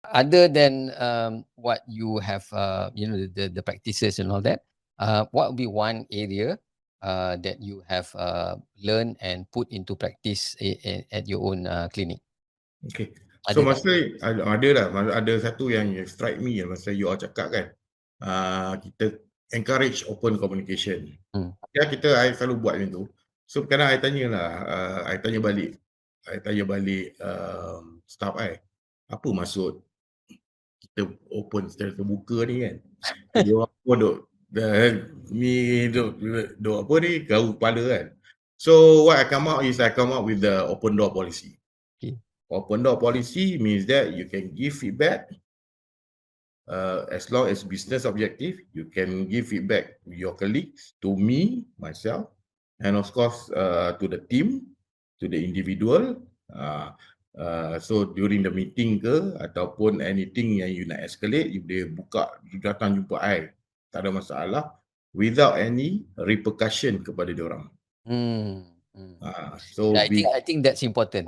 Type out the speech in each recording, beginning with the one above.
Other than what you have, the practices and all that, what would be one area that you have learned and put into practice at your own clinic? Okay. So Ada tak? masa ada lah, ada satu yang strike me masa you all cakap kan, kita encourage open communication. Ya I selalu buat macam tu. So kadang I tanyalah, I tanya balik staff I, apa maksud kita open secara terbuka ni kan? Dia orang pun duk apa ni, gaul kepala kan. So what I come out with the open door policy. Okay. Open door policy means that you can give feedback as long as business objective. You can give feedback to your colleagues, to me, myself, and of course to the team, to the individual. So during the meeting ke ataupun anything yang you nak escalate, you boleh buka, you datang jumpa I, tak ada masalah, without any repercussion kepada diorang. So I think that's important.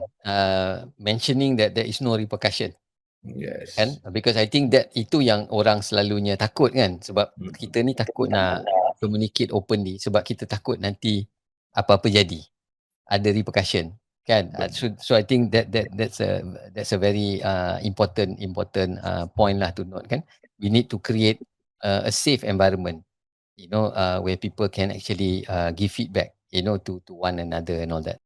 Mentioning that there is no repercussion. yes. Kan? Because I think that itu yang orang selalunya takut kan, sebab kita ni takut nak communicate openly sebab kita takut nanti apa-apa jadi, ada repercussion kan. So I think that's a very important point lah to note kan. We need to create a safe environment, where people can actually give feedback, to one another and all that.